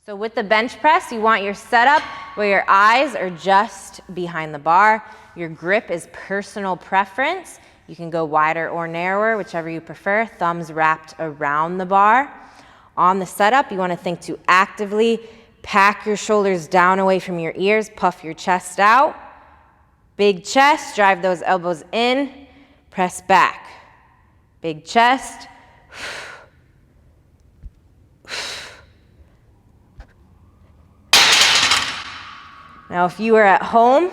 So with the bench press, you want your setup where your eyes are just behind the bar. Your grip is personal preference. You can go wider or narrower, whichever you prefer. Thumbs wrapped around the bar. On the setup, you want to think to actively pack your shoulders down away from your ears, puff your chest out. Big chest, drive those elbows in, press back. Big chest. Now, if you are at home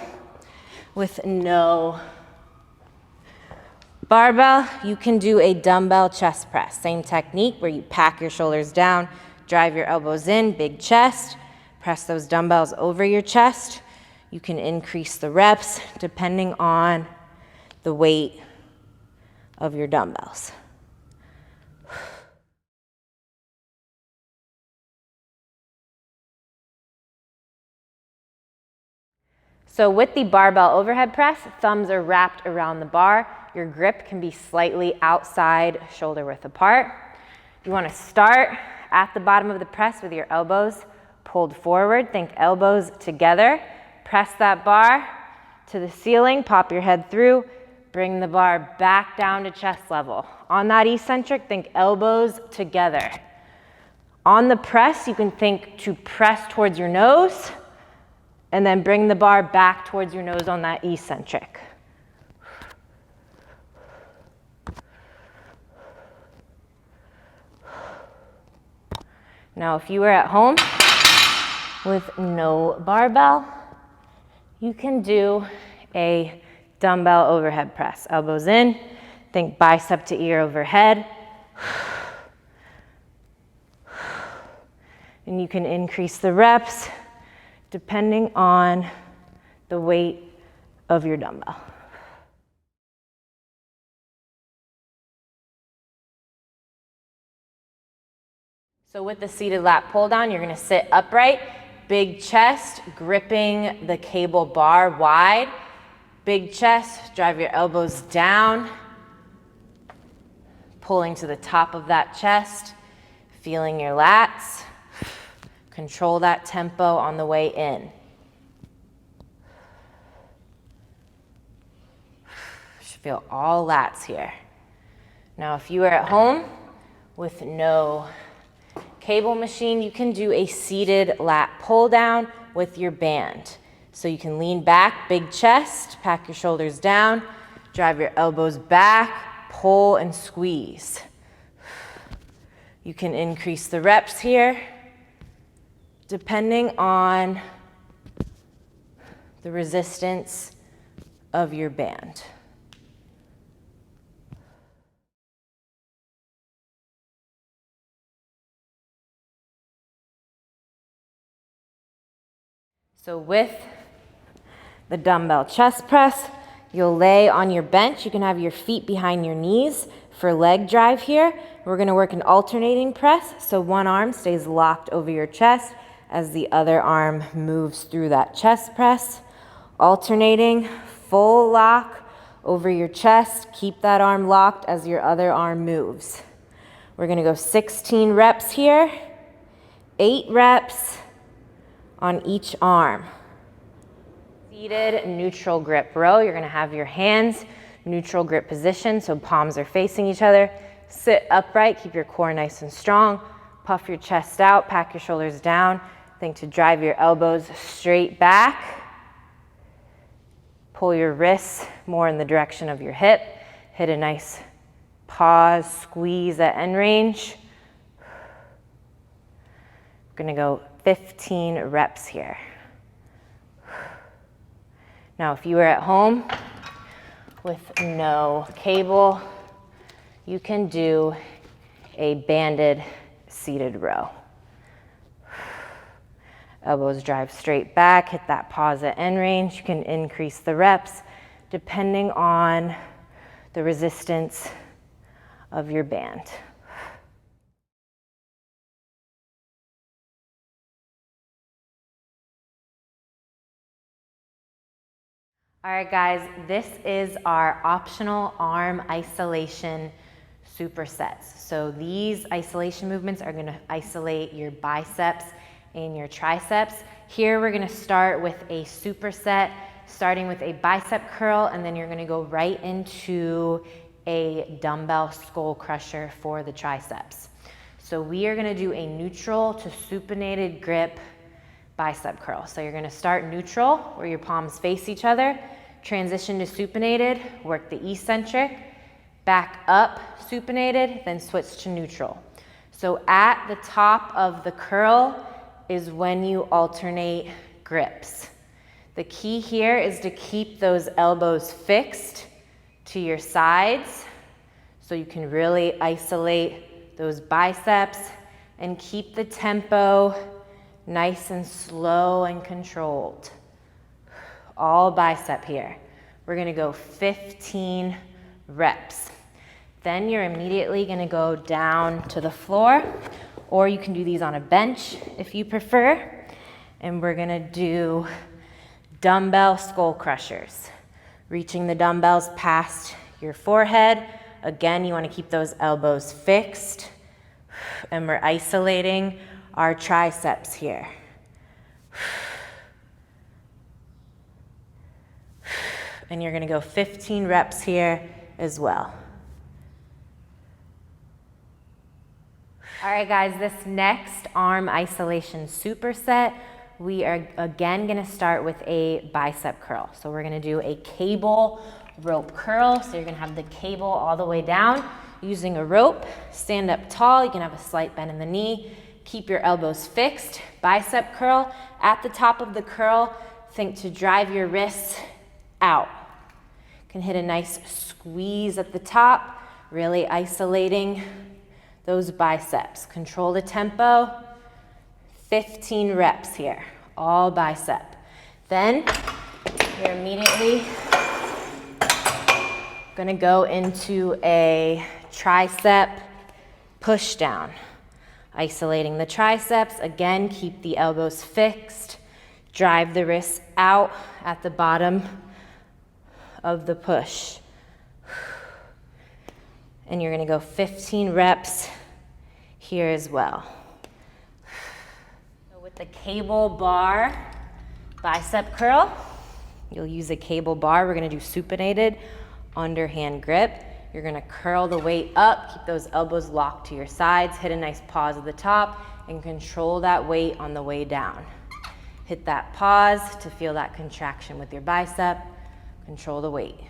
with no barbell, you can do a dumbbell chest press. Same technique where you pack your shoulders down, drive your elbows in, big chest, press those dumbbells over your chest. You can increase the reps depending on the weight of your dumbbells. So with the barbell overhead press, thumbs are wrapped around the bar. Your grip can be slightly outside, shoulder width apart. You want to start at the bottom of the press with your elbows pulled forward. Think elbows together. Press that bar to the ceiling, pop your head through, bring the bar back down to chest level. On that eccentric, think elbows together. On the press, you can think to press towards your nose, and then bring the bar back towards your nose on that eccentric. Now, if you are at home with no barbell, you can do a dumbbell overhead press. Elbows in, think bicep to ear overhead. And you can increase the reps depending on the weight of your dumbbell. So with the seated lat pull down, you're gonna sit upright, big chest, gripping the cable bar wide. Big chest, drive your elbows down, pulling to the top of that chest, feeling your lats. Control that tempo on the way in. Should feel all lats here. Now, if you are at home with no cable machine, you can do a seated lat pull down with your band. So you can lean back, big chest, pack your shoulders down, drive your elbows back, pull and squeeze. You can increase the reps here depending on the resistance of your band. So with the dumbbell chest press, you'll lay on your bench. You can have your feet behind your knees for leg drive here. We're gonna work an alternating press, so one arm stays locked over your chest as the other arm moves through that chest press. Alternating, full lock over your chest. Keep that arm locked as your other arm moves. We're gonna go 16 reps here, 8 reps on each arm. Seated neutral grip row. You're gonna have your hands neutral grip position, so palms are facing each other. Sit upright, keep your core nice and strong. Puff your chest out, pack your shoulders down. Think to drive your elbows straight back. Pull your wrists more in the direction of your hip. Hit a nice pause, squeeze at end range. We're gonna go 15 reps here. Now, if you are at home with no cable, you can do a banded seated row. Elbows drive straight back, hit that pause at end range. You can increase the reps depending on the resistance of your band. All right, guys, this is our optional arm isolation supersets. So these isolation movements are gonna isolate your biceps in your triceps. Here we're gonna start with a superset, starting with a bicep curl, and then you're gonna go right into a dumbbell skull crusher for the triceps. So we are gonna do a neutral to supinated grip bicep curl. So you're gonna start neutral, where your palms face each other, transition to supinated, work the eccentric, back up supinated, then switch to neutral. So at the top of the curl is when you alternate grips. The key here is to keep those elbows fixed to your sides so you can really isolate those biceps and keep the tempo nice and slow and controlled. All bicep here. We're gonna go 15 reps. Then you're immediately gonna go down to the floor, or you can do these on a bench if you prefer. And we're gonna do dumbbell skull crushers. Reaching the dumbbells past your forehead. Again, you wanna keep those elbows fixed. And we're isolating our triceps here. And you're gonna go 15 reps here as well. All right, guys, this next arm isolation superset, we are again gonna start with a bicep curl. So we're gonna do a cable rope curl. So you're gonna have the cable all the way down using a rope. Stand up tall, you can have a slight bend in the knee. Keep your elbows fixed. Bicep curl. At the top of the curl, think to drive your wrists out. Can hit a nice squeeze at the top, really isolating those biceps. Control the tempo. 15 reps here, all bicep. Then you're immediately gonna go into a tricep push down. Isolating the triceps. Again, keep the elbows fixed. Drive the wrists out at the bottom of the push. And you're gonna go 15 reps here as well. So with the cable bar bicep curl, you'll use a cable bar. We're gonna do supinated underhand grip. You're gonna curl the weight up, keep those elbows locked to your sides, hit a nice pause at the top, and control that weight on the way down. Hit that pause to feel that contraction with your bicep. Control the weight.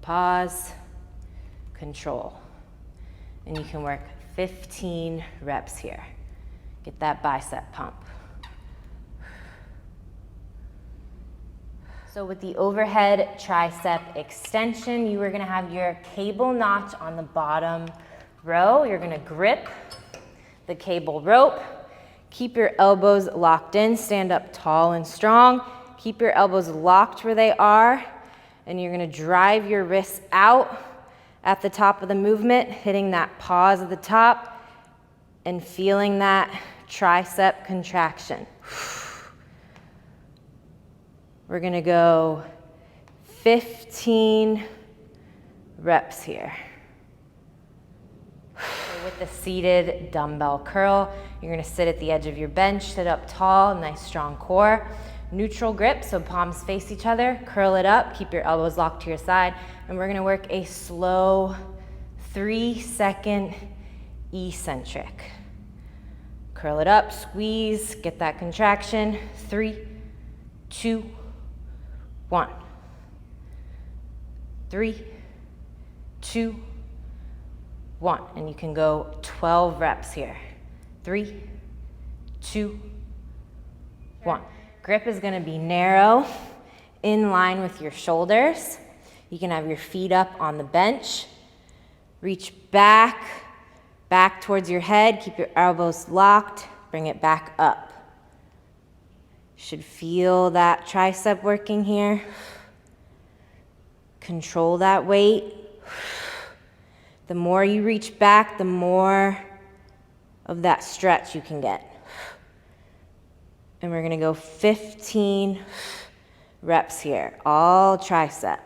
Pause, control. And you can work 15 reps here. Get that bicep pump. So with the overhead tricep extension, you are gonna have your cable notch on the bottom row. You're gonna grip the cable rope. Keep your elbows locked in, stand up tall and strong. Keep your elbows locked where they are, and you're gonna drive your wrists out at the top of the movement, hitting that pause at the top and feeling that tricep contraction. We're gonna go 15 reps here. So with the seated dumbbell curl, you're gonna sit at the edge of your bench, sit up tall, nice strong core. Neutral grip, so palms face each other, curl it up, keep your elbows locked to your side, and we're gonna work a slow 3-second eccentric. Curl it up, squeeze, get that contraction. 3, 2, 1. 3, 2, 1. And you can go 12 reps here. 3, 2, 1. Grip is gonna be narrow, in line with your shoulders. You can have your feet up on the bench. Reach back towards your head. Keep your elbows locked. Bring it back up. Should feel that tricep working here. Control that weight. The more you reach back, the more of that stretch you can get. And we're gonna go 15 reps here, all tricep.